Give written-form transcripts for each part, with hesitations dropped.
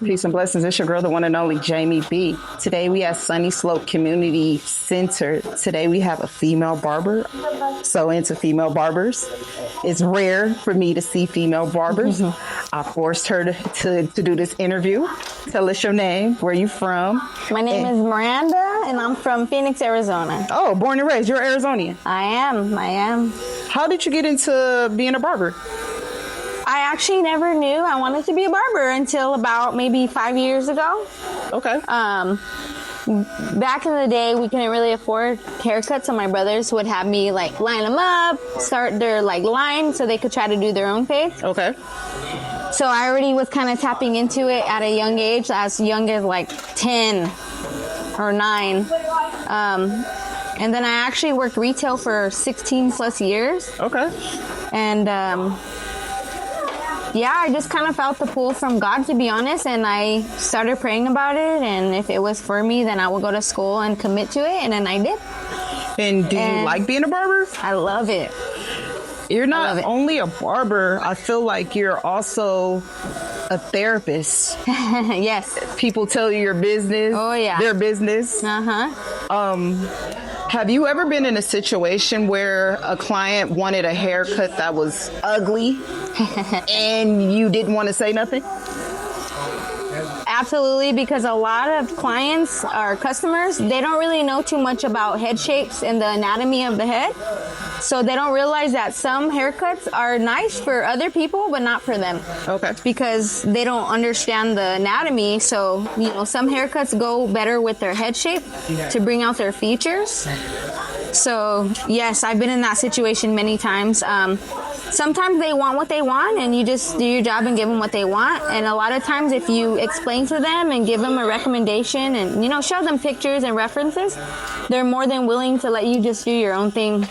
Peace and blessings. It's your girl, the one and only Jami B. Today we at Sunny Slope Community Center. Today we have a female barber. So into female barbers. It's rare for me to see female barbers. I forced her to do this interview. Tell us your name, where you from. My name is Miranda, and I'm from Phoenix, Arizona. Oh, born and raised. You're Arizonian. I am. How did you get into being a barber? I actually never knew I wanted to be a barber until about maybe 5 years ago. Okay. Back in the day, we couldn't really afford haircuts, so my brothers would have me like line them up, start their like line so they could try to do their own face. Okay. So I already was kind of tapping into it at a young age, as young as like 10 or 9. And then I actually worked retail for 16 plus years. Okay. And yeah, I just kind of felt the pull from God, to be honest, and I started praying about it, and if it was for me, then I would go to school and commit to it, and then I did. And do you like being a barber? I love it. You're not only a barber, I feel like you're also a therapist. Yes. People tell you your business. Oh, yeah. Their business. Have you ever been in a situation where a client wanted a haircut that was ugly and you didn't want to say nothing? Absolutely, because a lot of clients or customers, they don't really know too much about head shapes and the anatomy of the head. So they don't realize that some haircuts are nice for other people, but not for them. Okay. Because they don't understand the anatomy. So, some haircuts go better with their head shape to bring out their features. So, yes, I've been in that situation many times. Sometimes they want what they want, and you just do your job and give them what they want. And a lot of times if you explain to them and give them a recommendation and, show them pictures and references, they're more than willing to let you just do your own thing.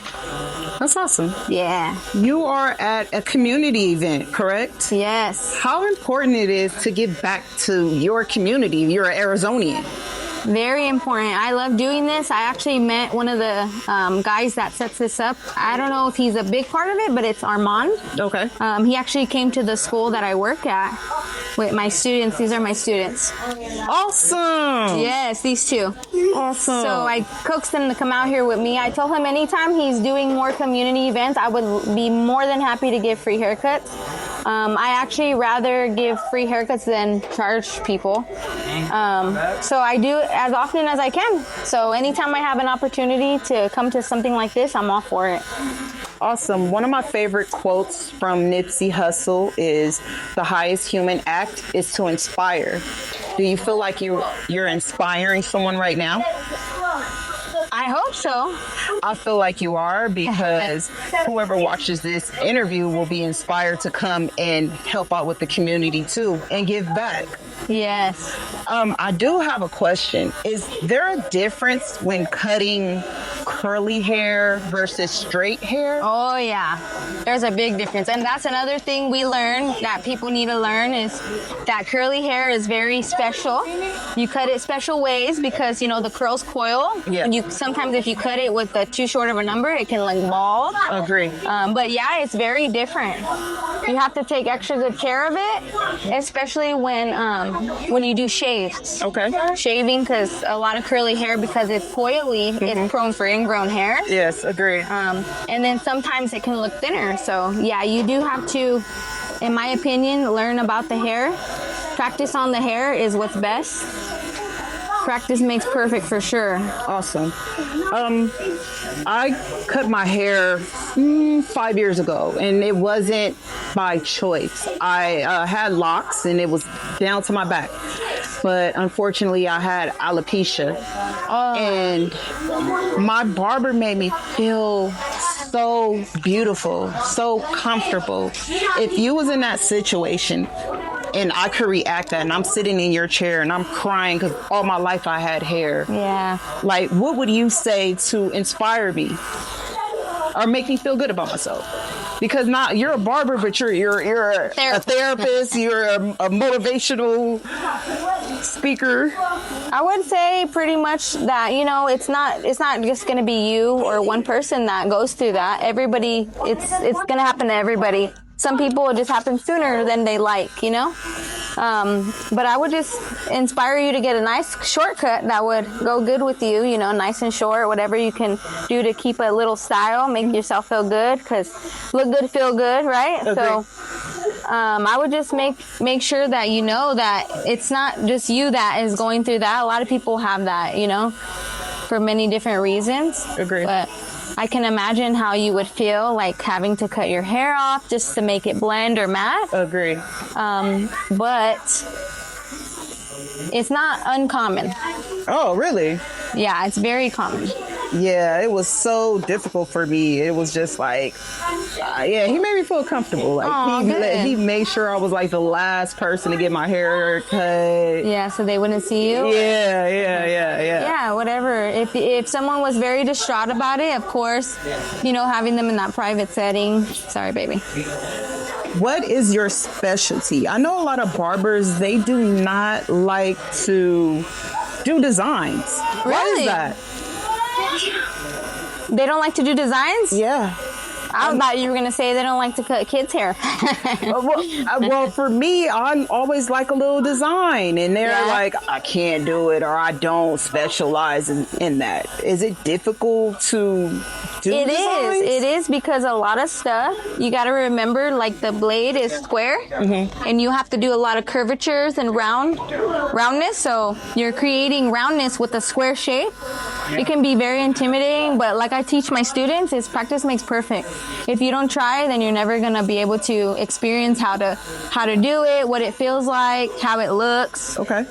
That's awesome. Yeah. You are at a community event, correct? Yes. How important it is to give back to your community. You're an Arizonian. Very important. I love doing this. I actually met one of the guys that sets this up. I don't know if he's a big part of it, but it's Armand. Okay. He actually came to the school that I work at with my students. These are my students. Awesome. Yes, these two. Awesome. So I coaxed him to come out here with me. I told him anytime he's doing more community events, I would be more than happy to give free haircuts. I actually rather give free haircuts than charge people. So I do it as often as I can. So anytime I have an opportunity to come to something like this, I'm all for it. Awesome. One of my favorite quotes from Nipsey Hussle is, "The highest human act is to inspire." Do you feel like you're inspiring someone right now? I hope so. I feel like you are, because whoever watches this interview will be inspired to come and help out with the community too and give back. Yes. I do have a question. Is there a difference when cutting curly hair versus straight hair? Oh, yeah. There's a big difference. And that's another thing we learn that people need to learn, is that curly hair is very special. You cut it special ways because, the curls coil. Yeah. And sometimes if you cut it with too short of a number, it can look bald. Agree. But yeah, it's very different. You have to take extra good care of it, especially when you do shaves. Okay. Shaving, because a lot of curly hair, because it's coily, it's prone for ingrown hair. Yes, agree. And then sometimes it can look thinner. So yeah, you do have to, in my opinion, learn about the hair. Practice on the hair is what's best. Practice makes perfect, for sure. Awesome. I cut my hair 5 years ago, and it wasn't by choice. I had locks, and it was down to my back. But unfortunately, I had alopecia. And my barber made me feel so beautiful, so comfortable. If you was in that situation, and I could react that, and I'm sitting in your chair and I'm crying because all my life I had hair. Yeah. Like, what would you say to inspire me or make me feel good about myself? Because you're a barber, but you're a therapist, you're a motivational speaker. I would say pretty much that, it's not just going to be you or one person that goes through that. Everybody, it's going to happen to everybody. Some people, it just happens sooner than they like, But I would just inspire you to get a nice shortcut that would go good with you, you know, nice and short, whatever you can do to keep a little style, make yourself feel good, because look good, feel good, right? Okay. So I would just make sure that you know that it's not just you that is going through that. A lot of people have that, you know, for many different reasons. Agree. But I can imagine how you would feel like having to cut your hair off just to make it blend or matte. Agree. But it's not uncommon. Oh, really? Yeah, it's very common. Yeah, it was so difficult for me. It was just like, yeah, he made me feel comfortable. Like he made sure I was like the last person to get my hair cut. Yeah, so they wouldn't see you. Yeah. Yeah, whatever. If someone was very distraught about it, of course, you know, having them in that private setting. Sorry, baby. What is your specialty? I know a lot of barbers, they do not like to do designs. Really? Why is that? They don't like to do designs? Yeah. I thought you were going to say they don't like to cut kids' hair. Well, for me, I always like a little design, and they're like, I can't do it, or I don't specialize in that. Is it difficult to do designs? It is because a lot of stuff, you got to remember, like the blade is square, and you have to do a lot of curvatures and roundness, so you're creating roundness with a square shape. It can be very intimidating, but like I teach my students, is practice makes perfect. If you don't try, then you're never gonna be able to experience how to do it, what it feels like, how it looks. Okay.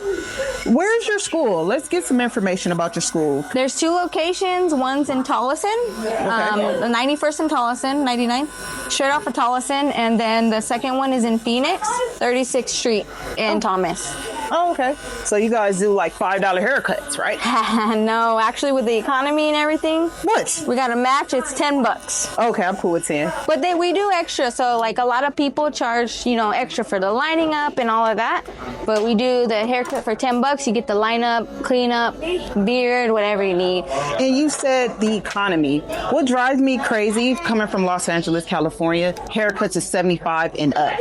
Where's your school? Let's get some information about your school. There's 2 locations. One's in Tolleson, the 91st in Tolleson, 99, straight off of Tolleson, and then the second one is in Phoenix, 36th Street in Thomas. Oh, okay. So you guys do like $5 haircuts, right? No, actually, with the economy and everything, What? we got a match. It's $10. Okay, I'm cool with 10. But then we do extra. So like a lot of people charge, you know, extra for the lining up and all of that. But we do the haircut for $10. You get the line up, clean up, beard, whatever you need. And you said the economy. What drives me crazy coming from Los Angeles, California, haircuts is 75 and up.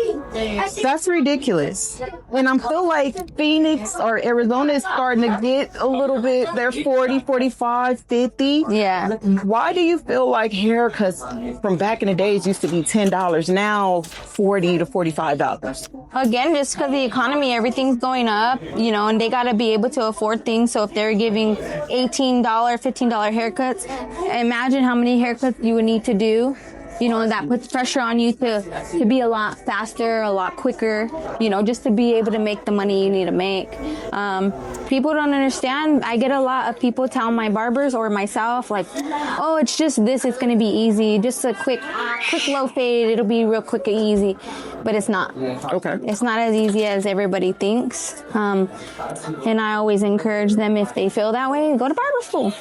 That's ridiculous. And I feel like Phoenix or Arizona is starting to get a little bit, they're 40, 45, 50. Yeah. Why do you feel like haircuts from back in the days used to be $10, now $40 to $45? Again, just because the economy, everything's going up, you know, and they got to be able to afford things. So if they're giving $18, $15 haircuts, imagine how many haircuts you would need to do. You know, that puts pressure on you to be a lot faster, a lot quicker, you know, just to be able to make the money you need to make. People don't understand. I get a lot of people tell my barbers or myself, like, oh, it's just this, it's going to be easy. Just a quick low fade. It'll be real quick and easy. But it's not. Okay. It's not as easy as everybody thinks. And I always encourage them, if they feel that way, go to barber school.